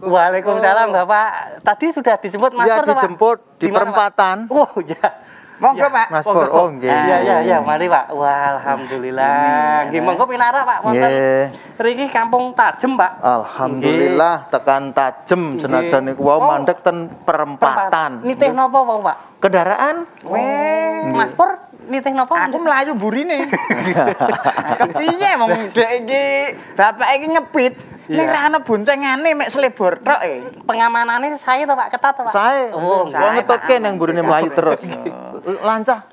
Waalaikumsalam Bapak. Tadi sudah disebut Mas Pur, Pak? Dijemput di perempatan. Oh ya. Monggo Pak. Mas Pur, oh nggih. Iya, mari Pak. Wah, alhamdulillah. Nggih, monggo pinara Pak wonten. Nggih. Kampung Tajem, Pak. Alhamdulillah tekan Tajem senajan niku wau mandek ten perempatan. Nitih napa wau, Pak? Kendaraan? Mas Pur nitih napa? Aku melayu burine. Kepiye wong dek iki bapak iki ngepit. Nek ra ana boncengane mek selebor tok Pengamanane sae to Pak, ketat to Pak? Sae. Oh, wong ngetutke nang burine mlayu terus. Lancar,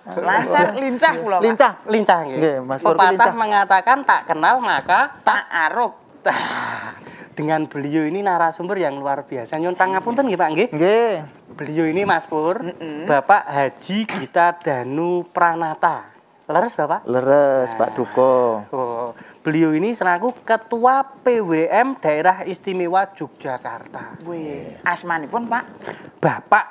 lincah kula. Lincah nggih. Nggih, Mas Pur Pepatah mengatakan tak kenal maka Tak aruf. dengan beliau ini narasumber yang luar biasa. Nyun pangapunten nggih Pak nggih. Nggih. Beliau ini Mas Pur, Bapak Haji Gita Danu Pranata. Leres Bapak? Leres, Pak Duko. Oh, beliau ini selaku Ketua PWM Daerah Istimewa Yogyakarta. Wih, asmanipun Pak? Bapak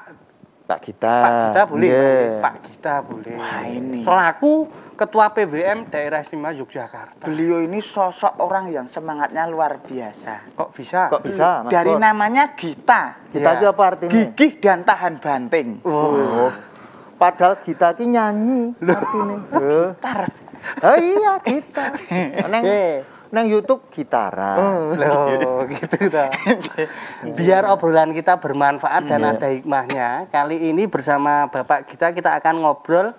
Pak Gita. Pak Gita boleh. Nggih. Pak Gita boleh. Wah, ini. Selaku Ketua PWM Daerah Istimewa Yogyakarta. Beliau ini sosok orang yang semangatnya luar biasa. Kok bisa? Kok bisa, Mas Dari Pur? namanya Gita. Gita Ya. itu apa artinya? Gigih dan tahan banting. Oh. Padahal Gita ki nyanyi artine. Gitar. Oh iya, Gita. Neng YouTube gitaran. Loh, gitu toh. Biar obrolan kita bermanfaat dan ada hikmahnya. Kali ini bersama Bapak kita akan ngobrol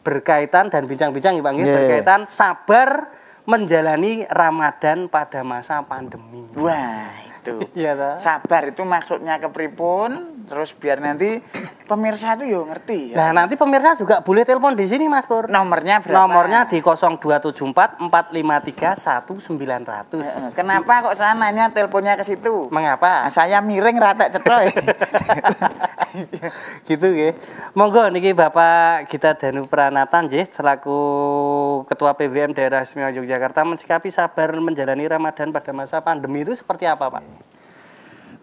berkaitan dan bincang-bincang ya Pak nggih, berkaitan sabar menjalani Ramadan pada masa pandemi. Wah, itu. Iya toh. Sabar itu maksudnya kepripun? Terus biar nanti pemirsa itu yo ngerti ya. Nah, nanti pemirsa juga boleh telepon di sini Mas Pur. Nomornya berapa? Nomornya di 0274 453 1900. Kenapa kok saya nanya teleponnya ke situ? Mengapa? Nah, saya miring rata cetroy. Gitu nggih. Monggo niki Bapak Gita Danu Pranata nggih selaku Ketua PWM Daerah Istimewa Yogyakarta mensikapi sabar menjalani Ramadan pada masa pandemi itu seperti apa, Pak?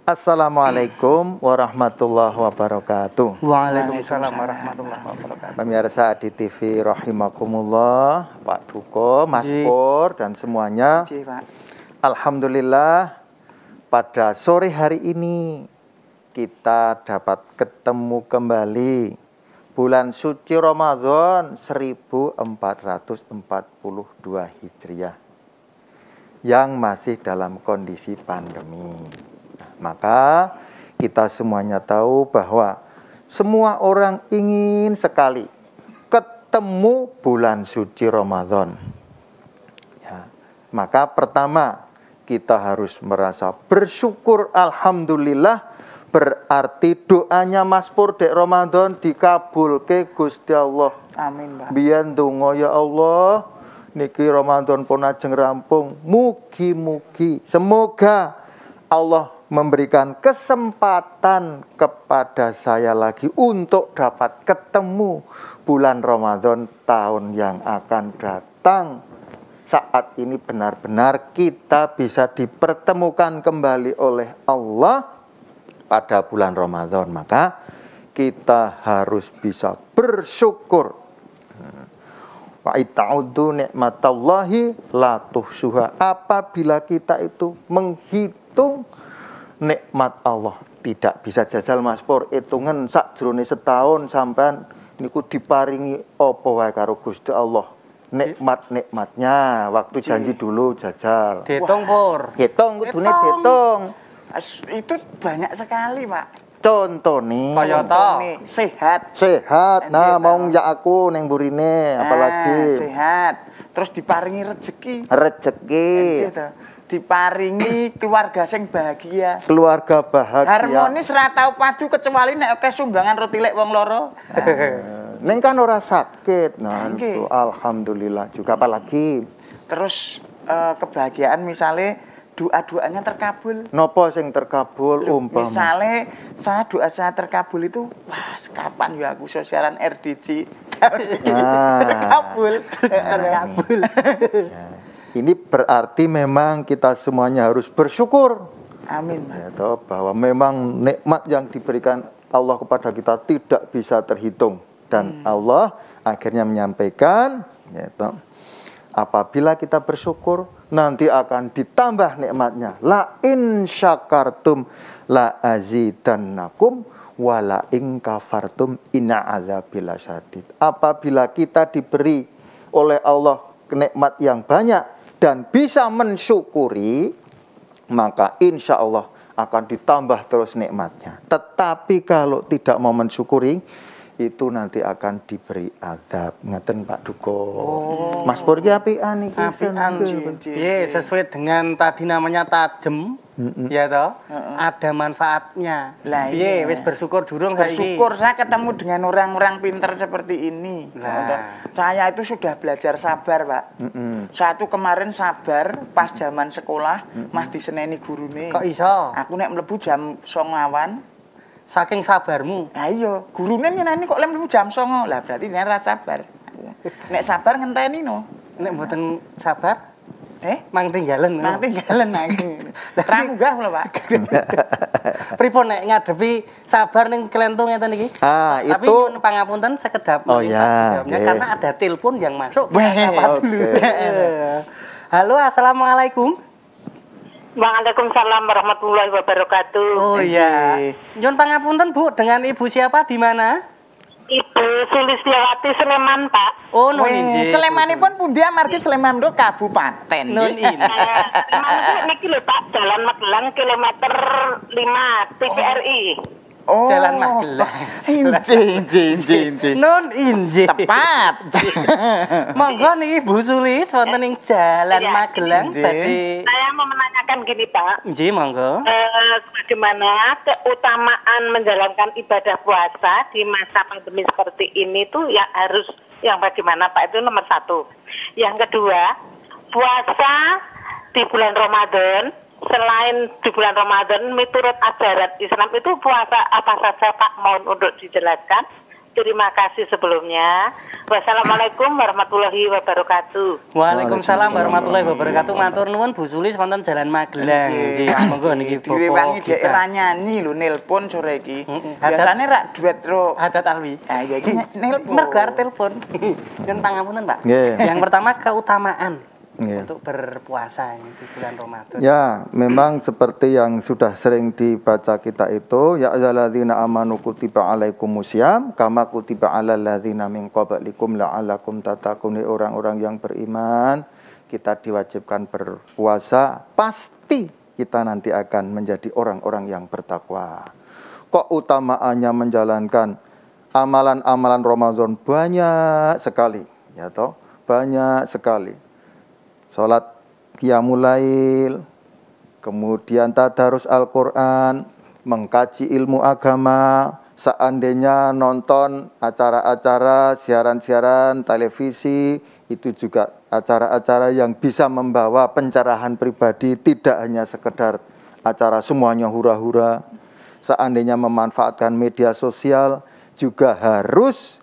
Assalamualaikum warahmatullahi wabarakatuh. Waalaikumsalam warahmatullahi wabarakatuh. Pemirsa di TV rahimakumullah, Pak Duko, Mas Pur dan semuanya. Pak. Alhamdulillah pada sore hari ini kita dapat ketemu kembali bulan suci Ramadan 1442 Hijriah yang masih dalam kondisi pandemi. Maka kita semuanya tahu bahwa semua orang ingin sekali ketemu bulan suci Ramadan. Ya, maka pertama kita harus merasa bersyukur, alhamdulillah, berarti doanya Mas Pur dek Ramadan dikabulke Gusti Allah. Amin, Pak. Biyen donga ya Allah, niki Ramadan pun ajeng rampung. Mugi-mugi semoga Allah memberikan kesempatan kepada saya lagi untuk dapat ketemu bulan Ramadan tahun yang akan datang. Saat ini benar-benar kita bisa dipertemukan kembali oleh Allah pada bulan Ramadan. Maka kita harus bisa bersyukur. Wa ta'uddu nikmatallahi la tuhsuha. Apabila kita itu menghitung nikmat Allah, tidak bisa jajal Mas Pur, hitungan sakjroning setahun sampean niku diparingi apa wae karo Gusti Allah. Nikmat-nikmatnya waktu janji dulu jajal. Dihitung Pur. Hitung kudune dihitung. Itu banyak sekali, Pak. Contone sehat. Sehat. Nah, mau ya aku neng burine apalagi sehat. Terus diparingi rezeki. Diparingi keluarga sing bahagia. Keluarga bahagia. Harmonis ra tau padu kecuali nek akeh sumbangan roti lek wong loro. Neng kan ora sakit. Nah, itu alhamdulillah juga apalagi. Terus kebahagiaan misalnya doa-doanya terkabul. Nopo sing terkabul umpama. Misalnya doa saya terkabul itu, wah kapan ya aku siaran RDC. Terkabul. Ini berarti memang kita semuanya harus bersyukur. Amin. Ya, toh, bahwa memang nikmat yang diberikan Allah kepada kita tidak bisa terhitung. Dan Allah akhirnya menyampaikan, ya, toh, apabila kita bersyukur, nanti akan ditambah nikmatnya. La in syakartum la azidannakum wala in kafartum inna azabil lasyadid. Apabila kita diberi oleh Allah nikmat yang banyak dan bisa mensyukuri, maka insya Allah akan ditambah terus nikmatnya. Tetapi kalau tidak mau mensyukuri, itu nanti akan diberi azab. Ngaten Pak Duko. Mas Pur ki apian iki. Sesuai dengan tadi namanya tajem, ya toh. Ada manfaatnya. Lah iya. Wis bersyukur durung saiki. Bersyukur saya ketemu dengan orang-orang pintar seperti ini. Nah. Saya itu sudah belajar sabar, Pak. Saya tuh kemarin sabar pas zaman sekolah, Mas diseneni gurune. Kok iso? Aku nek mlebu jam 09.00. Saking sabarmu. Lah iya, gurune nyeneni kok lek mlebu jam 09.00. Lah berarti dia ra sabar. Nek sabar ngenteni no. Nek mboten sabar, mang tinggalan. Mang tinggalan lagi. Ra munggah lho, Pak. Pripun nek ngadepi sabar ning kelentung ngeten iki? Tapi itu nyuwun pangapunten sekedap jawabnya karena ada telepon yang masuk. Apa dulu? Halo, assalamualaikum. Waalaikumsalam warahmatullahi wabarakatuh. Oh iya. Nyuwun pangapunten Bu, dengan Ibu siapa di mana? Ibu Sulistiawati Sleman, Pak. Oh, nun injih. Slemanipun pundi amargi Sleman itu kabupaten. Nun injih. Sleman niki lho, Pak, Jalan Magelang kilometer 5 TVRI. Oh. Jalan Magelang. Injih. Nun injih. Tepat. Monggo niki Bu Sulis wonten ing Jalan Iya. Magelang Injih. badhe. Saya mau menanyakan gini, Pak. Injih, monggo. Bagaimana keutamaan menjalankan ibadah puasa di masa pandemi seperti ini tuh yang bagaimana, Pak? Itu nomor 1. Yang kedua, puasa di bulan Ramadan, selain di bulan Ramadan, menurut ajaran Islam itu puasa apa saja, Pak? Mohon untuk dijelaskan. Terima kasih sebelumnya. Wassalamualaikum warahmatullahi wabarakatuh. Waalaikumsalam warahmatullahi wabarakatuh. Matur nuwun Bu Sulis wonten Jalan Magelang. Nggih, monggo niki Direwangi Bapak dhek ra kita. nyanyi lho nelpon sore iki. Hadat- Biasane rak duet ro. Hadat Alwi. Ah ya iki nelpon. Mergo arep telepon. Nyuwun pangapunten, Pak. Nggih. Yang pertama keutamaan Nggih. untuk berpuasa ini di bulan Ramadan. Ya, memang seperti yang sudah sering dibaca kita itu, ya ayyuhalladzina amanu kutiba alaikumusiyam kama kutiba alal ladzina min qablikum la'allakum tattaqun. Orang-orang yang beriman, kita diwajibkan berpuasa, pasti kita nanti akan menjadi orang-orang yang bertakwa. Kok utamaannya menjalankan amalan-amalan Ramadan banyak sekali, ya toh? Banyak sekali. Salat qiyamul lail, kemudian tadarus Al-Qur'an, mengkaji ilmu agama, seandainya nonton acara-acara, siaran-siaran televisi, itu juga acara-acara yang bisa membawa pencerahan pribadi, tidak hanya sekedar acara semuanya hura-hura. Seandainya memanfaatkan media sosial, juga harus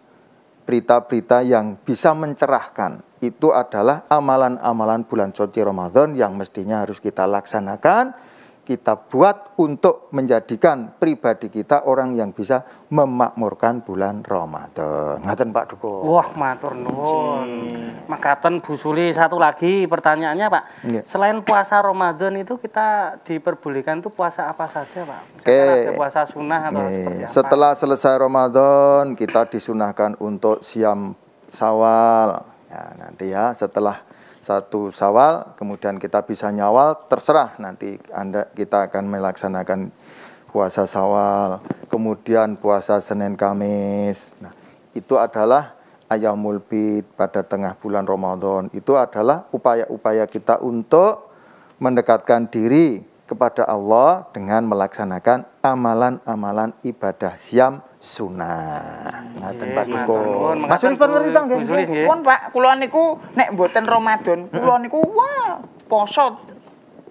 berita-berita yang bisa mencerahkan. Itu adalah amalan-amalan bulan suci Ramadan yang mestinya harus kita laksanakan, kita buat untuk menjadikan pribadi kita orang yang bisa memakmurkan bulan Ramadan. Ngaten Pak Duko. Wah, matur nuwun. Makaten Bu Suli, satu lagi pertanyaannya, Pak. Iya. Selain puasa Ramadan itu kita diperbolehkan tuh puasa apa saja, Pak? Misalkan Oke. ada puasa sunnah atau Nih, seperti apa? setelah selesai Ramadan kita disunahkan untuk siam Syawal. Ya, nanti ya setelah 1 Syawal kemudian kita bisa nyawal, terserah nanti kita akan melaksanakan puasa Syawal, kemudian puasa Senin Kamis. Nah, itu adalah Ayyamul Bid pada tengah bulan Ramadan. Itu adalah upaya-upaya kita untuk mendekatkan diri kepada Allah dengan melaksanakan amalan-amalan ibadah siam sunnah. Ngaten Pak Duko. Mas Sulis pun ngerti Bu Sulis nggih. Pun Pak, kula niku nek mboten Ramadan, kula niku wah poso.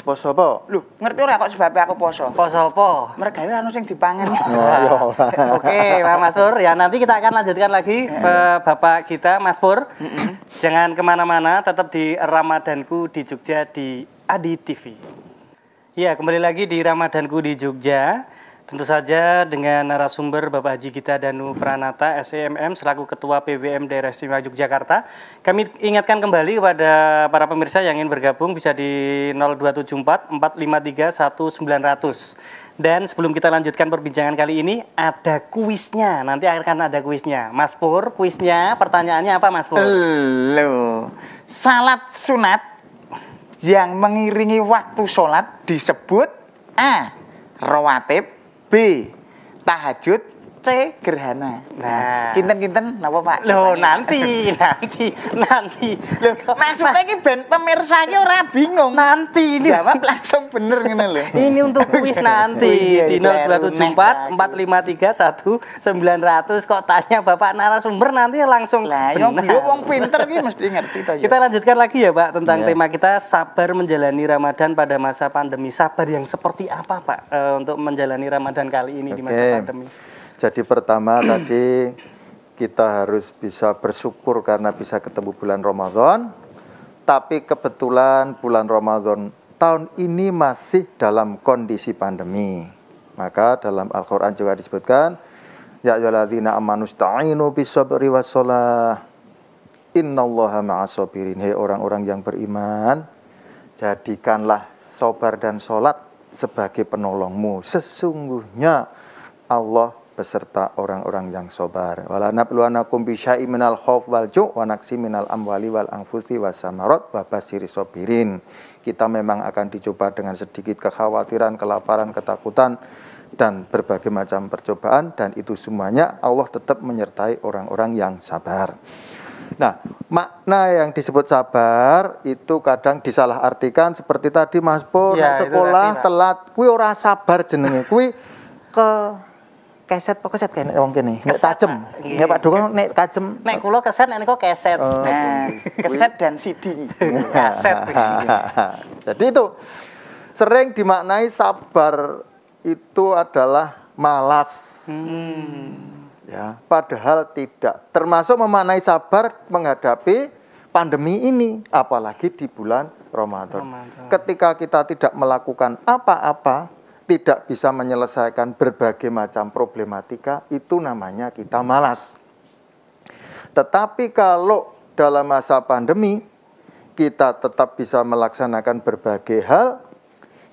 Poso apa? Lho, ngerti ora kok sebab aku poso? Poso apa? Mergane anu sing dipangan. Oh, Oke, Pak Mas Pur. Ya, nanti kita akan lanjutkan lagi ke Bapak kita, Mas Pur. Jangan kemana-mana, tetap di Ramadanku di Jogja di Adi TV. Ya, kembali lagi di Ramadanku di Jogja. Tentu saja dengan narasumber Bapak Haji Gita Danu Pranata, SEMM, selaku Ketua PWM Daerah Istimewa Yogyakarta. Kami ingatkan kembali kepada para pemirsa yang ingin bergabung bisa di 0274 453 1900. Dan sebelum kita lanjutkan perbincangan kali ini, ada kuisnya. Nanti akan ada kuisnya. Mas Pur, kuisnya pertanyaannya apa Mas Pur? Loh, salat sunat yang mengiringi waktu sholat disebut A. Rawatib, B. Tahajud, C. Gerhana. Nah. Kinten-kinten napa Pak? Loh, nanti. Loh, maksudnya ini ben pemirsanya ora bingung. Nanti ini. Jawab langsung bener ngene lho. Ini untuk kuis nanti di 0274 453 1900. Kok tanya Bapak narasumber nanti langsung Lah, yo wong pinter iki mesti ngerti to. Kita lanjutkan lagi ya Pak tentang tema kita sabar menjalani Ramadan pada masa pandemi. Sabar yang seperti apa Pak untuk menjalani Ramadan kali ini di masa pandemi? Jadi pertama tadi kita harus bisa bersyukur karena bisa ketemu bulan Ramadan. Tapi kebetulan bulan Ramadan tahun ini masih dalam kondisi pandemi. Maka dalam Al-Quran juga disebutkan, ya ayyuhalladzina amanu ista'inu bis-sabri was-shalah. Innallaha ma'as-sabirin. Hei orang-orang yang beriman, jadikanlah sabar dan sholat sebagai penolongmu. Sesungguhnya Allah beserta orang-orang yang sabar. Wala nabluwanakum bisyai'in minal khauf wal ju' wa naqsi minal amwali wal anfusi was samarat wa basyiris sabirin. Kita memang akan dicoba dengan sedikit kekhawatiran, kelaparan, ketakutan dan berbagai macam percobaan, dan itu semuanya Allah tetap menyertai orang-orang yang sabar. Nah, makna yang disebut sabar itu kadang disalahartikan seperti tadi Mas Pur, Ya, sekolah tadi, telat, kuwi ora sabar jenenge. Kuwi ke keset apa keset kene wong kene. Nek tajem. Ya Pak Duko nek tajem. Nek kula keset nek niku keset. Nah, keset dan CD. Kaset. Jadi itu sering dimaknai sabar itu adalah malas. Ya, padahal tidak. Termasuk memaknai sabar menghadapi pandemi ini, apalagi di bulan Ramadan. Ketika kita tidak melakukan apa-apa, tidak bisa menyelesaikan berbagai macam problematika, itu namanya kita malas. Tetapi kalau dalam masa pandemi kita tetap bisa melaksanakan berbagai hal,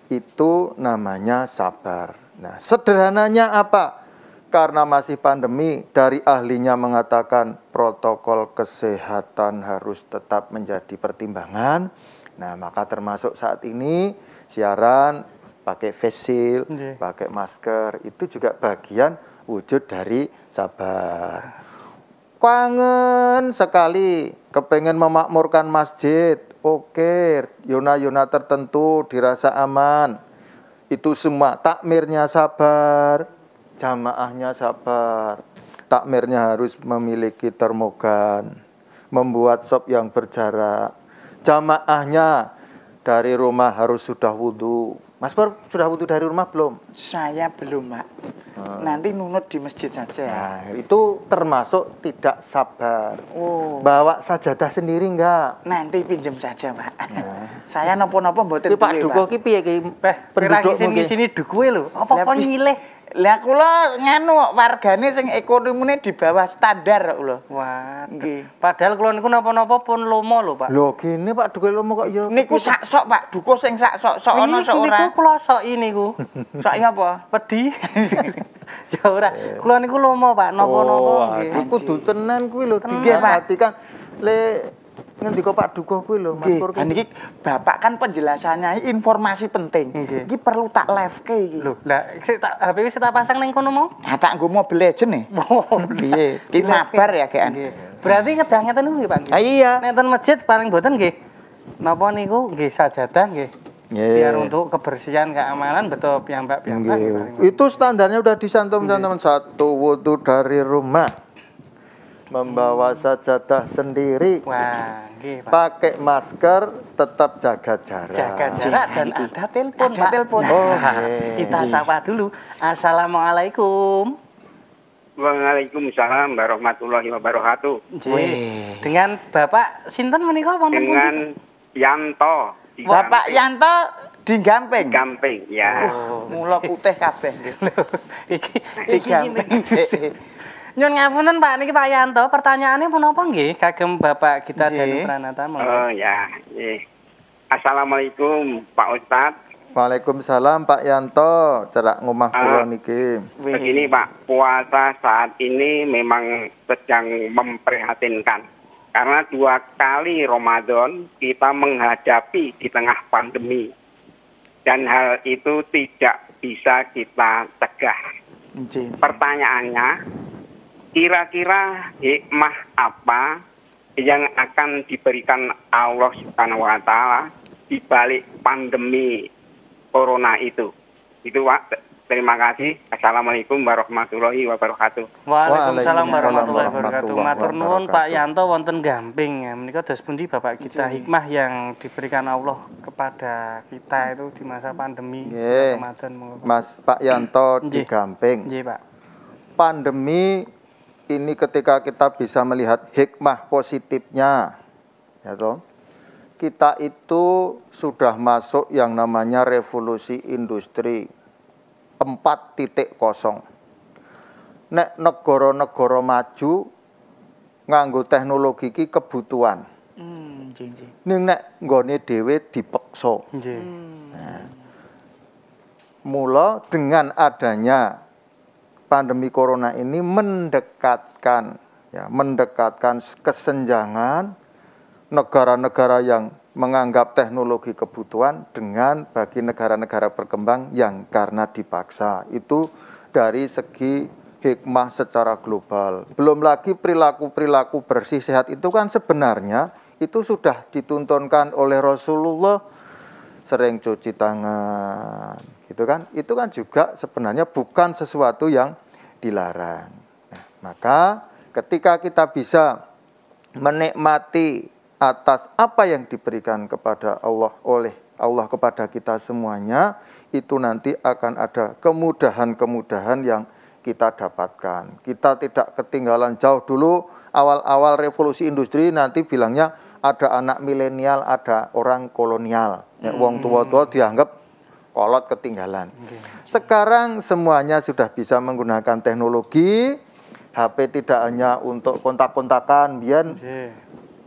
itu namanya sabar. Nah, sederhananya apa? Karena masih pandemi, dari ahlinya mengatakan protokol kesehatan harus tetap menjadi pertimbangan. Nah, maka termasuk saat ini siaran pakai face shield, pakai masker, itu juga bagian wujud dari sabar. Kangen sekali, kepengen memakmurkan masjid, oke, yona-yona tertentu dirasa aman. Itu semua takmirnya sabar, jamaahnya sabar. Takmirnya harus memiliki termogan, membuat sop yang berjarak. Jamaahnya dari rumah harus sudah wudhu. Mas Pur sudah wudhu dari rumah belum? Saya belum, Pak. Nanti nunut di masjid saja. Nah, itu termasuk tidak sabar. Oh. Bawa sajadah sendiri enggak? Nanti pinjem saja, Pak. Saya nopo-nopo mboten Ki Pak Duko ki piye ki? Penduduk Sini sini dukuwe lho. Apa nyileh? Lah kula nganu wargane sing ekonomine di bawah standar kula. Wah, Nggih. padahal kula niku napa-napa pun lomo lho, Pak. Lho gini Pak Duko lomo kok ya. Niku sak sok, Pak. Duko sing sak sok ana sok ora. Niku kula soki niku. Sak apa? Wedi. Ya ora. Kula niku lomo, Pak. Napa-napa nggih. Aku kudu tenan kuwi lho. Nggih, Pak. Diperhatikan le ngendika Pak Duko kuwi lho, Mas Pur. Niki Bapak kan penjelasannya informasi penting. Nggih. Iki perlu tak live-ke iki. Lho, lah sik tak HP wis tak pasang ning kono mau. Ah tak nggo Mobile Legend nih. Piye? Iki mabar ya kean. Nggih. Berarti kedah ngeten niku nggih, Pak. Ah, iya. Nek ten masjid paling boten nggih. Napa niku nggih sajadah nggih. Nggih. Biar untuk kebersihan, keamanan betul piyambak-piyambak. Nggih. Itu standarnya udah disantum teman-teman. Satu wudhu dari rumah. Membawa sajadah sendiri. Wah, nggih, Pak. Pakai masker, tetap jaga jarak. Jaga jarak dan ada telepon, Ada Pak. telepon. Oh, Kita sapa dulu. Assalamualaikum. Waalaikumsalam warahmatullahi wabarakatuh. Nggih. Dengan Bapak sinten menika wonten pundi? Dengan Yanto. Bapak Yanto Di Gamping. Gamping, ya. Mula putih kabeh nggih. Iki Gamping. Nyun ngapunten Pak niki Pak Yanto, pertanyaannya punapa nggih kagem Bapak kita Nggih. Danu Pranata monggo. Oh ya. Assalamualaikum Pak Ustadz. Waalaikumsalam Pak Yanto, cerak ngomah kula niki. Begini Pak, puasa saat ini memang sedang memprihatinkan. Karena 2 kali Ramadan kita menghadapi di tengah pandemi. Dan hal itu tidak bisa kita cegah. Pertanyaannya, kira-kira hikmah apa yang akan diberikan Allah Subhanahu wa taala di balik pandemi corona itu? Itu Pak. Terima kasih. Assalamualaikum warahmatullahi wabarakatuh. Waalaikumsalam warahmatullahi warahmatullahi wabarakatuh. Matur nuwun wabarakatuh. Pak Yanto wonten Gamping ya. Menika dos pundi Bapak kita hikmah yang diberikan Allah kepada kita itu di masa pandemi Nggih. Ramadan monggo. Mas Pak Yanto di Nggih. Gamping. Nggih Pak. Pandemi ini ketika kita bisa melihat hikmah positifnya, ya toh, kita itu sudah masuk yang namanya revolusi industri 4.0. Nek negara-negara maju nganggo teknologi iki kebutuhan. Ning nek nggone dhewe dipeksa. Nggih. Mula dengan adanya pandemi corona ini mendekatkan kesenjangan negara-negara yang menganggap teknologi kebutuhan dengan bagi negara-negara berkembang yang karena dipaksa. Itu dari segi hikmah secara global. Belum lagi perilaku-perilaku bersih sehat itu kan sebenarnya itu sudah dituntunkan oleh Rasulullah, sering cuci tangan, gitu kan? Itu kan juga sebenarnya bukan sesuatu yang dilarang. Nah, maka ketika kita bisa menikmati atas apa yang diberikan kepada Allah oleh Allah kepada kita semuanya, itu nanti akan ada kemudahan-kemudahan yang kita dapatkan. Kita tidak ketinggalan jauh. Dulu awal-awal revolusi industri nanti bilangnya ada anak milenial, ada orang kolonial. Wong tua-tua dianggap kolot ketinggalan. Sekarang semuanya sudah bisa menggunakan teknologi. HP tidak hanya untuk kontak-kontakan, biyen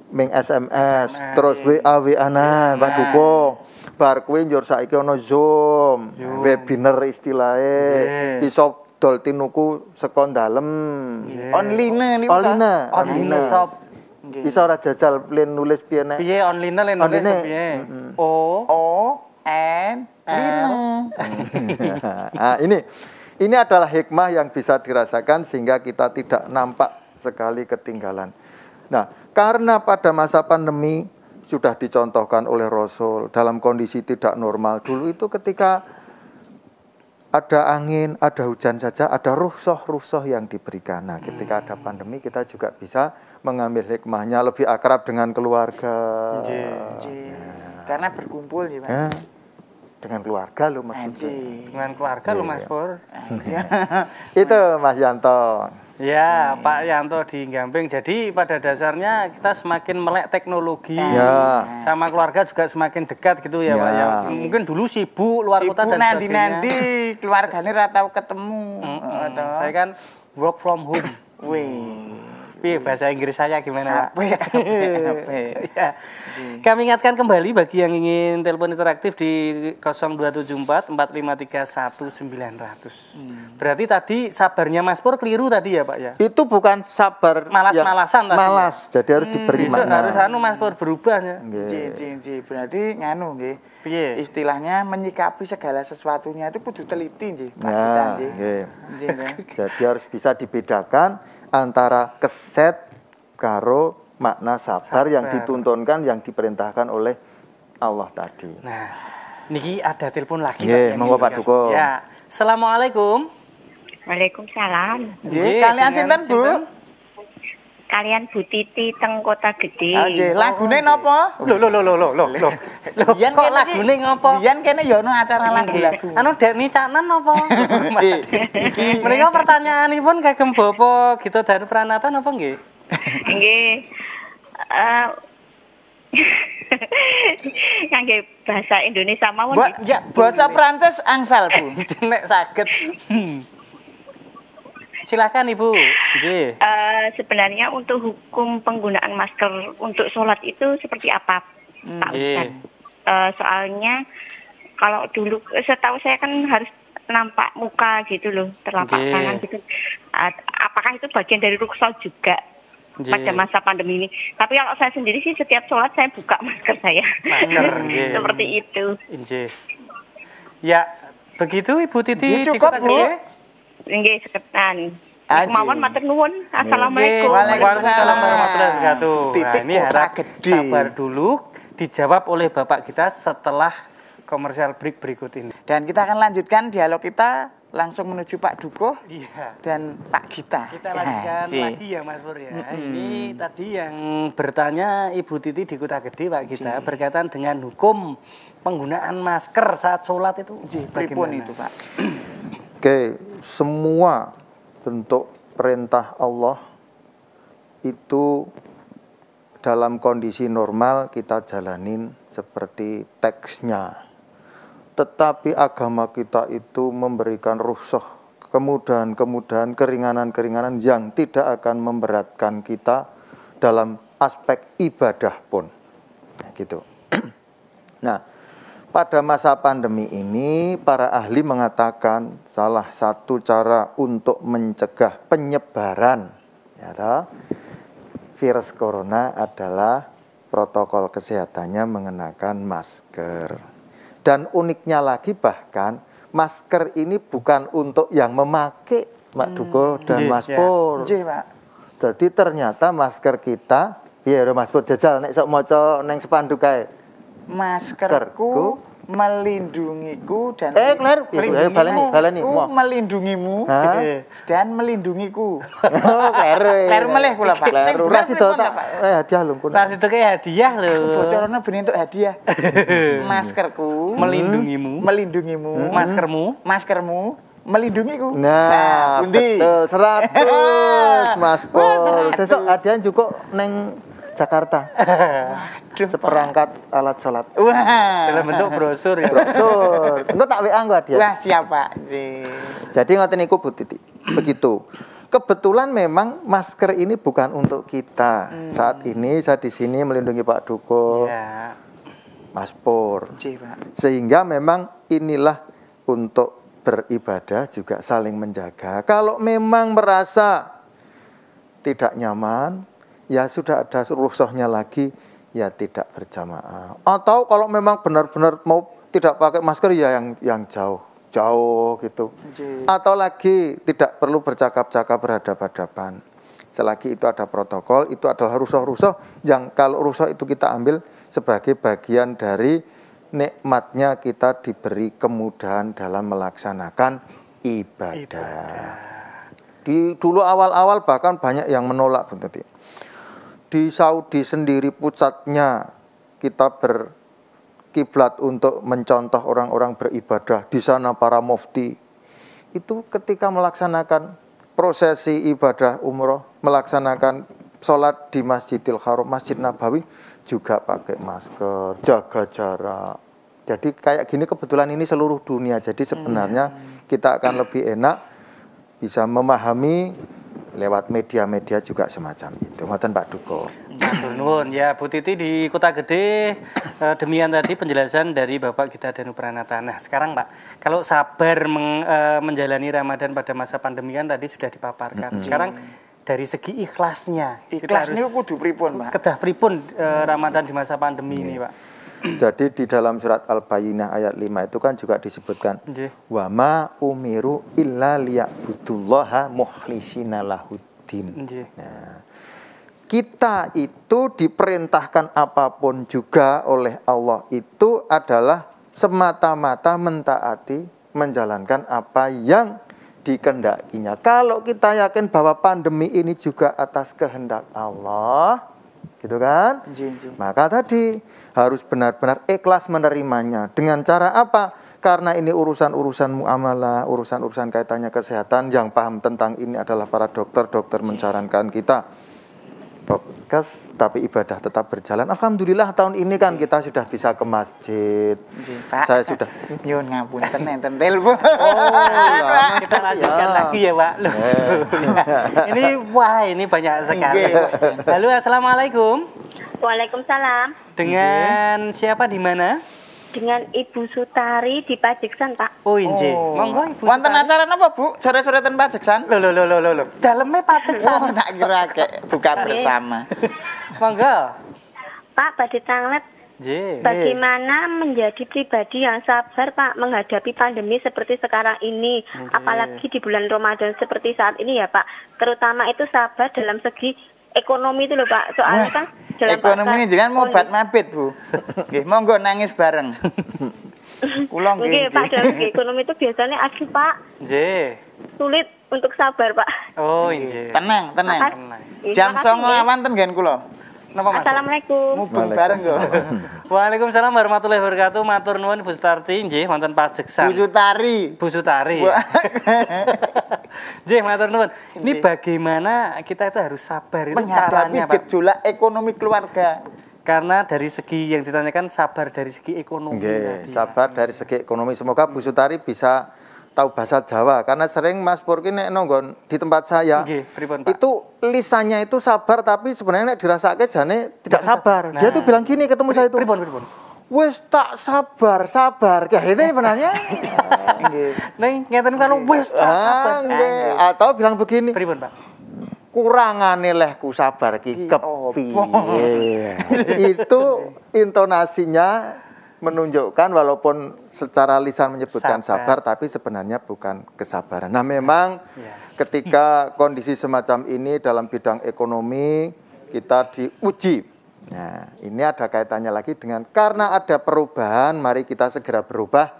ming SMS, terus WA-WA-an, Pak Duko. Bar kuwi njur saiki ana Zoom, webinar istilahnya. Iso dol tinuku saka dalem. Online niku. Online shop. Iso ora jajal len nulis piye nek. Piye online len nulis piye? Nah, ini adalah hikmah yang bisa dirasakan sehingga kita tidak nampak sekali ketinggalan. Nah, karena pada masa pandemi sudah dicontohkan oleh Rasul dalam kondisi tidak normal. Dulu itu ketika ada angin, ada hujan saja, ada ruhsoh yang diberikan. Nah, ketika ada pandemi kita juga bisa mengambil hikmahnya, lebih akrab dengan keluarga. Karena berkumpul ya, Pak. Ya, dengan keluarga lo maksudnya. Dengan keluarga lo Mas Pur. Itu Mas Yanto. Ya, Pak Yanto di Gamping. Jadi pada dasarnya kita semakin melek teknologi, sama keluarga juga semakin dekat gitu ya, Pak. Ya. Mungkin dulu sibuk luar kota dan sebagainya. Nanti keluarganya ora tau ketemu. Saya kan work from home. Piye bahasa Inggris saya gimana, Pak? Ya. Kami ingatkan kembali bagi yang ingin telepon interaktif di 0274 4531 900. Berarti tadi sabarnya Mas Pur keliru tadi ya, Pak ya? Itu bukan sabar malas-malasan tadi. Malas, ya? Jadi harus diberi makna. Harus Mas Pur berubah ya. Berarti nganu nggih. Piye? Istilahnya menyikapi segala sesuatunya itu kudu teliti nggih, Pak kita nggih. Jadi harus bisa dibedakan antara keset karo makna sabar yang dituntunkan, yang diperintahkan oleh Allah tadi. Nah, niki ada telepon lagi Pak. Monggo Pak Duko. Ya. Assalamualaikum. Waalaikumsalam. Nggih, kalian sinten, Bu? Kalian Bu Titi teng Kota Gede. Nggih, lagune napa? Loh. Kok lagune ngopo? Biyen kene ya ono acara lagu-lagu. Anu dek nicanan napa? Menika pertanyaanipun kagem Bapak Gita Danu Pranata napa nggih? Nggih. Ngangge bahasa Indonesia mawon. Mbak, Ya, bahasa boleh. Prancis angsal, Bu. Nek saged. Silakan Ibu. Nggih. Sebenarnya untuk hukum penggunaan masker untuk sholat itu seperti apa, Pak Ustadz? Soalnya kalau dulu setahu saya kan harus nampak muka gitu loh, telapak Nggih. tangan gitu. Apakah itu bagian dari rukhsah juga Nggih. pada masa pandemi ini? Tapi kalau saya sendiri sih setiap sholat saya buka masker saya. Masker, nggih. Seperti itu. Nggih. Ya, begitu Ibu Titi Nggih, di cukup, Kota Bu. Gede. Nggih, seketan. Aji. Kemauan matur nuwun. Assalamualaikum. Waalaikumsalam warahmatullahi wabarakatuh. Nah, Titik ini Kota harap Gede. sabar dulu, dijawab oleh Bapak kita setelah komersial break berikut ini. Dan kita akan lanjutkan dialog kita langsung menuju Pak Dukuh Iya. dan Pak Gita. Kita lanjutkan Ci. lagi ya Mas Pur ya. Ini tadi yang bertanya Ibu Titi di Kota Gede Pak kita berkaitan dengan hukum penggunaan masker saat sholat itu Pripun bagaimana? itu, Pak? Oke, semua bentuk perintah Allah itu dalam kondisi normal kita jalanin seperti teksnya. Tetapi agama kita itu memberikan rukhsah, kemudahan-kemudahan, keringanan-keringanan yang tidak akan memberatkan kita dalam aspek ibadah pun. Nah, gitu. Nah, pada masa pandemi ini para ahli mengatakan salah satu cara untuk mencegah penyebaran ya toh, virus corona adalah protokol kesehatannya mengenakan masker. Dan uniknya lagi bahkan masker ini bukan untuk yang memakai Mak Duko dan Nggih, Mas ya. Pur. Nggih, Pak. Jadi ternyata masker kita, ya Mas Pur jajal nek sok maca neng spanduk kae. Maskerku melindungiku dan Kelar, baleni, Ku melindungimu Hah? dan melindungiku. Oh, Kleru meleh kula, Pak. Sing Kleru bener ras itu pripun, tak Pak? hadiah lho pun. Nah, itu kayak hadiah loh. Bocorane ben entuk hadiah. Maskerku Melindungimu. melindungimu. Maskermu melindungiku. Nah, pundi? betul 100 Mas Pur. Wah, 100. Sesuk hadiah cukup neng Jakarta. Seperangkat alat sholat. Wah. Dalam bentuk brosur ya. Betul. Engko tak WA engko hadiah. Wah, siap, Pak. Nggih. Jadi ngoten niku Bu Titi. Begitu. Kebetulan memang masker ini bukan untuk kita. Saat ini saya di sini melindungi Pak Duko, Ya. Mas Pur. Nggih, Pak. Sehingga memang inilah untuk beribadah juga saling menjaga. Kalau memang merasa tidak nyaman, ya sudah ada rukhsahnya lagi, ya tidak berjamaah. Atau kalau memang benar-benar mau tidak pakai masker ya yang jauh gitu. Nggih. Atau lagi tidak perlu bercakap-cakap berhadapan-hadapan. Selagi itu ada protokol, itu adalah rukhsah-rukhsah yang kalau rukhsah itu kita ambil sebagai bagian dari nikmatnya kita diberi kemudahan dalam melaksanakan ibadah. Di dulu awal-awal bahkan banyak yang menolak Bu Titi. Di Saudi sendiri pusatnya kita berkiblat untuk mencontoh orang-orang beribadah. Di sana para mufti itu ketika melaksanakan prosesi ibadah umroh, melaksanakan sholat di Masjidil Haram, Masjid Nabawi juga pakai masker, jaga jarak. Jadi kayak gini kebetulan ini seluruh dunia. Jadi sebenarnya kita akan lebih enak bisa memahami lewat media-media juga semacam itu. Ngoten Pak Duko. Matur nuwun ya Bu Titi di Kota Gede. Demikian tadi penjelasan dari Bapak Gita Danu Pranata. Nah, sekarang Pak, kalau sabar menjalani Ramadan pada masa pandemi kan tadi sudah dipaparkan. Sekarang dari segi ikhlasnya, Ikhlas niku kudu pripun, Pak? kedah pripun Ramadan di masa pandemi ini, Pak? Jadi di dalam surat Al-Bayyinah ayat 5 itu kan juga disebutkan Nggih. wa ma umiru illa liya'budullaha mukhlisina lahuddin. Nggih. Nah, kita itu diperintahkan apapun juga oleh Allah itu adalah semata-mata mentaati, menjalankan apa yang dikendakinya. Kalau kita yakin bahwa pandemi ini juga atas kehendak Allah, gitu kan? Maka tadi harus benar-benar ikhlas menerimanya. Dengan cara apa? Karena ini urusan-urusan muamalah, urusan-urusan kaitannya kesehatan, yang paham tentang ini adalah para dokter. Dokter mensarankan kita podcast tapi ibadah tetap berjalan. Alhamdulillah tahun ini kan kita sudah bisa ke masjid. Pak. Saya sudah Nyun ngapunten enten telepon. Kita lanjutkan lagi ya Pak. Loh. Ini wah ini banyak sekali. Halo assalamualaikum. Waalaikumsalam. Dengan siapa di mana? Dengan Ibu Sutari di Pajeksan, Pak. Oh inje. Monggo Ibu. Wonten Sutari. acara napa, Bu? Sore-sore ten Pajeksan? Loh. Dalamnya Pajeksan. Oh, tak kira kayak buka bersama. Monggo. Pak, badhe tanglet. Nggih. Bagaimana menjadi pribadi yang sabar, Pak, menghadapi pandemi seperti sekarang ini, apalagi di bulan Ramadan seperti saat ini ya, Pak. Terutama itu sabar dalam segi ekonomi itu loh, Pak. Soalnya kan dalam Ekonomi ini jangan mau bat mabit, Bu. Nggih, monggo nangis bareng. Kula Nggih, Pak, dalam segi ekonomi itu biasanya aduh, Pak, Nggih. sulit untuk sabar, Pak. Oh inje. Tenang. Terima Jam kasih, 09.00 nggih. awan ten nggen kula. Napa Mas? Assalamualaikum. Mubeng bareng kok. Waalaikumsalam warahmatullahi wabarakatuh. Matur nuwun Bu Sutarti nggih wonten Pajeksan. Bu Sutari. Bu Sutari. Nggih, matur nuwun. Ini bagaimana kita itu harus sabar itu Menghadapi caranya, Pak? gejolak ekonomi keluarga. Karena dari segi yang ditanyakan sabar dari segi ekonomi. Nggih, tadi, sabar dari segi ekonomi. Semoga Bu Sutari bisa tahu bahasa Jawa karena sering Mas Pur ki nek nonggon di tempat saya. Nggih, pripun, Pak? Itu lisannya itu sabar tapi sebenarnya nek dirasake jane tidak sabar. Nah. Dia tuh bilang gini ketemu saya itu. Pripun. Wes tak sabar. Kayak itu sebenarnya. Nggih. Neng ngeten kalau wis tak sabar. Nggih. Atau bilang begini, Pripun, Pak? kurangane lehku sabar ki kepiye. Itu intonasinya menunjukkan walaupun secara lisan menyebutkan sabar tapi sebenarnya bukan kesabaran. Nah, memang ketika kondisi semacam ini dalam bidang ekonomi kita diuji. Nah, ini ada kaitannya lagi dengan karena ada perubahan, mari kita segera berubah.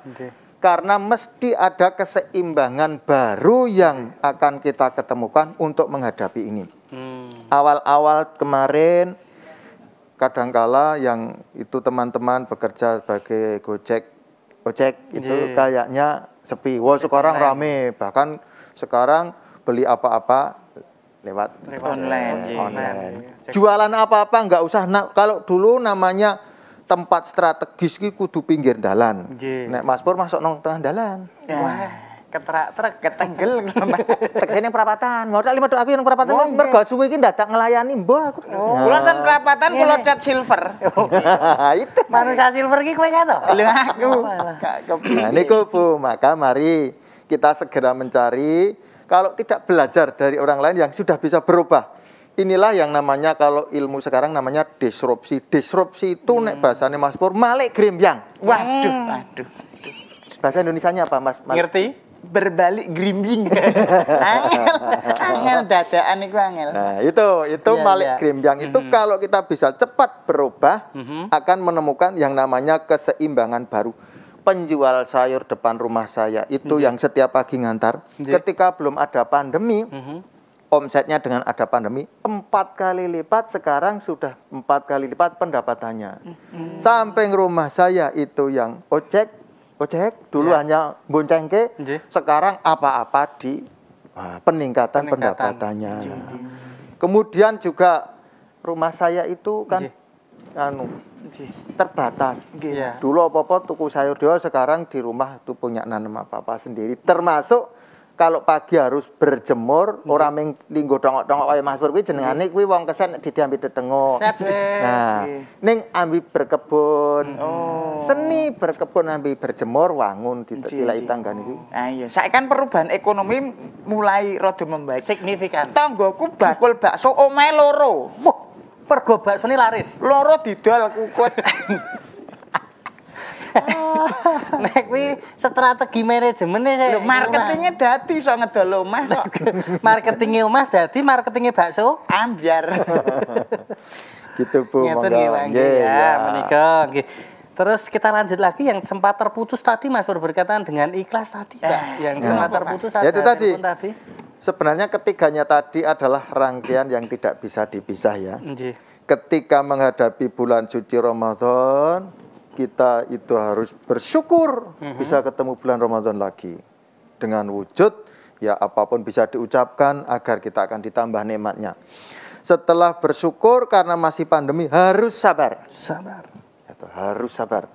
Karena mesti ada keseimbangan baru yang akan kita ketemukan untuk menghadapi ini. Awal-awal kemarin kadangkala yang itu teman-teman bekerja sebagai ojek itu kayaknya sepi. Wah, sekarang rame. Bahkan sekarang beli apa-apa lewat online. Jualan apa-apa nggak usah. Kalau dulu namanya tempat strategis ki kudu pinggir dalan. Nek Mas Pur masuk nang tengah dalan. Wah, ketrak-trek Ketenggel. Tegesane perapatan. Mau tak lima doa nang perapatan mergo suwe iki dadak ngelayani mbah aku. Kula ten perapatan kula cat silver. Itu. manusia silver ki kowe kato? Lha aku. Gak kepiye. Nah, niku Bu, maka mari kita segera mencari kalau tidak belajar dari orang lain yang sudah bisa berubah. Inilah yang namanya kalau ilmu sekarang namanya disrupsi. Disrupsi itu nek bahasane Mas Pur malik grimbyang. Waduh. Bahasa Indonesianya apa Mas? Ngerti? Berbalik grimbing. Angel dadaan iku angel. Nah, itu malik grimbyang. Itu kalau kita bisa cepat berubah akan menemukan yang namanya keseimbangan baru. Penjual sayur depan rumah saya itu yang setiap pagi ngantar. Ketika belum ada pandemi, omsetnya dengan ada pandemi 4 kali lipat, sekarang sudah 4 kali lipat pendapatannya. Sampai rumah saya itu yang ojek dulu hanya boncengke, sekarang apa-apa di peningkatan pendapatannya. Kemudian juga rumah saya itu kan terbatas. Dulu apa-apa tuku sayur dia, sekarang di rumah tuh punya nanam apa-apa sendiri. Termasuk kalau pagi harus berjemur, orang ming linggo dongok-dongok kaya Mas Pur kuwi jenengane kuwi wong kesen diambil dedengok. Nah, ning ambi berkebun. Seni berkebun ambi berjemur wangun ditilai tanggan iki. Ah iya, saiki kan perubahan ekonomi mulai rada membaik. Signifikan. Tanggoku bakul bakso omahe loro. Wah, pergo baksone laris. Loro didol kukut. Nek kuwi strategi manajemen Lho, marketingnya dadi iso ngedol omah kok. Marketingnya omah dadi marketingnya bakso. Ambyar. Gitu Bu. Ngeten nggih, Pak. Ya, menika nggih. Terus kita lanjut lagi yang sempat terputus tadi Mas Pur berkaitan dengan ikhlas tadi, Pak. Yang sempat terputus Ya, itu tadi. tadi. Sebenarnya ketiganya tadi adalah rangkaian yang tidak bisa dipisah ya. Nggih. Ketika menghadapi bulan suci Ramadan, kita itu harus bersyukur bisa ketemu bulan Ramadan lagi. Dengan wujud, ya apapun bisa diucapkan agar kita akan ditambah nikmatnya. setelah bersyukur karena masih pandemi harus sabar. Sabar. Itu harus sabar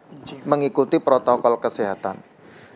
mengikuti protokol kesehatan.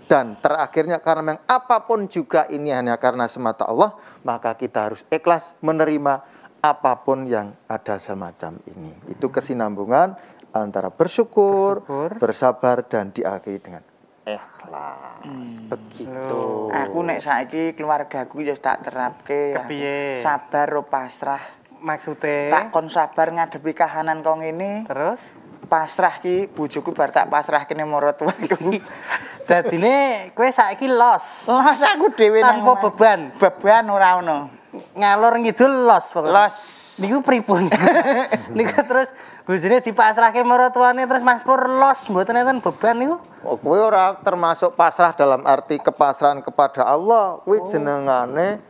Dan terakhirnya karena memang apapun juga ini hanya karena semata Allah, maka kita harus ikhlas menerima apapun yang ada semacam ini. Itu kesinambungan antara bersyukur, bersabar, dan diakhiri dengan ikhlas. Begitu. Aku nek saiki keluargaku ya tak terapke. Kepiye? Sabar ro pasrah. Maksudnya Tak kon sabar ngadepi kahanan kok ngene. terus Pasrah ki bojoku bar tak pasrah kene maratuaku. dadine kowe saiki los Los aku dhewe tanpa beban. Beban ora ono. Ngalor ngidul los pokoknya. Los. Niku pripun? Niku terus bojone dipasrahke maratuane terus Mas Pur los mboten enten beban niku. Oh, kowe ora termasuk pasrah dalam arti kepasrahan kepada Allah. Kuwi jenengane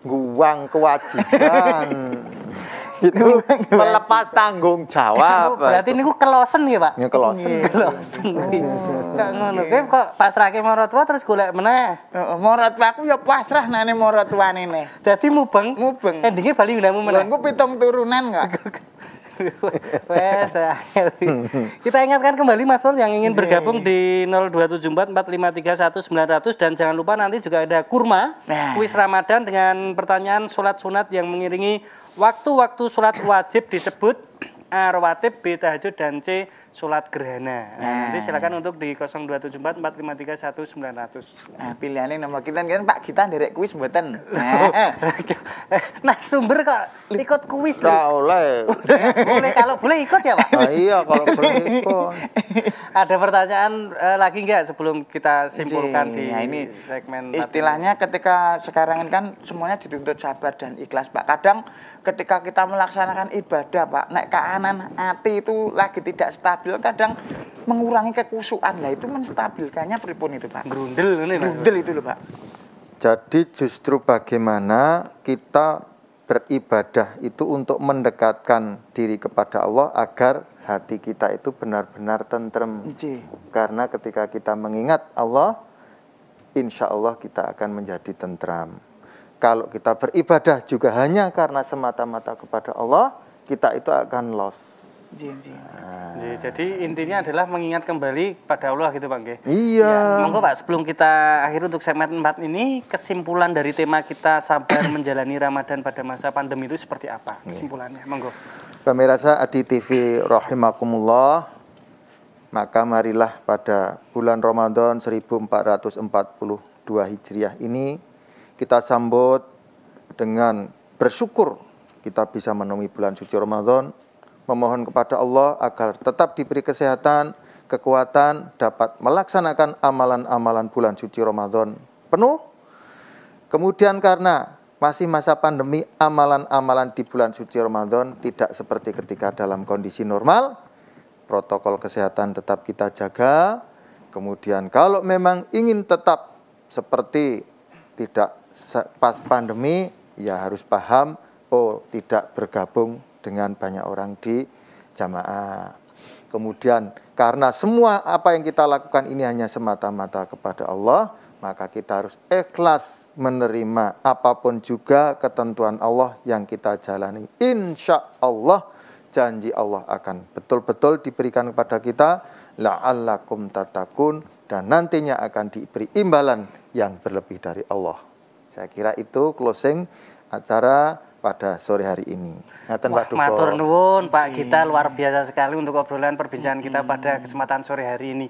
nguwang kewajiban. Itu melepas tanggung jawab. Berarti niku kelosen ya, Pak? Ya kelosen. Kelosen. Kok ngono kowe kok pasrahke maratua terus golek meneh. Heeh, maratuaku ya pasrah nane maratuane ne. Dadi mubeng. Mubeng. Endinge bali ndamu meneh. Lha 7 turunan kok. Wes, kita ingatkan kembali Mas Pur yang ingin bergabung di 02744531900 dan jangan lupa nanti juga ada kurma kuis Ramadan dengan pertanyaan sholat sunat yang mengiringi waktu-waktu sholat wajib disebut A. Rawatib, B. Tahajud, dan C. Sholat gerhana. Nah, nanti silakan untuk di 02744531900. Nah, pilihannya nomor kita kan Pak Gita nderek kuis mboten. Nah, sumber kok ikut kuis Ora oleh. boleh kalau boleh ikut ya Pak? Nah, iya kalau boleh ikut. Ada pertanyaan lagi nggak sebelum kita simpulkan di Nah, ini segmen istilahnya ketika sekarang ini kan semuanya dituntut sabar dan ikhlas Pak. Kadang ketika kita melaksanakan ibadah Pak, naik kanan hati itu lagi tidak stabil, kadang mengurangi kekusukan lah, itu menstabilkannya pripun itu Pak? Grundel ini Grundel itu loh Pak. Jadi justru bagaimana kita beribadah itu untuk mendekatkan diri kepada Allah agar hati kita itu benar-benar tentrem. Karena ketika kita mengingat Allah, insya Allah kita akan menjadi tentram. Kalau kita beribadah juga hanya karena semata-mata kepada Allah, kita itu akan lost. Jadi intinya adalah mengingat kembali pada Allah gitu Bang. Iya. Monggo Pak, sebelum kita akhir untuk segmen 4 ini, kesimpulan dari tema kita sabar menjalani Ramadan pada masa pandemi itu seperti apa? Kesimpulannya, monggo. Pemirsa Adi TV rahimakumullah, maka marilah pada bulan Ramadan 1442 Hijriah ini kita sambut dengan bersyukur kita bisa menemui bulan suci Ramadan, memohon kepada Allah agar tetap diberi kesehatan, kekuatan, dapat melaksanakan amalan-amalan bulan suci Ramadan penuh. Kemudian karena masih masa pandemi, amalan-amalan di bulan suci Ramadan tidak seperti ketika dalam kondisi normal. Protokol kesehatan tetap kita jaga. Kemudian kalau memang ingin tetap seperti tidak pas pandemi, ya harus paham, oh tidak bergabung dengan banyak orang di jamaah. Kemudian karena semua apa yang kita lakukan ini hanya semata-mata kepada Allah, maka kita harus ikhlas menerima apapun juga ketentuan Allah yang kita jalani. Insya Allah janji Allah akan betul-betul diberikan kepada kita, la'allakum tatakun, dan nantinya akan diberi imbalan yang berlebih dari Allah. Saya kira itu closing acara pada sore hari ini. Wah, matur nuwun Pak Gita, luar biasa sekali untuk obrolan perbincangan kita pada kesempatan sore hari ini.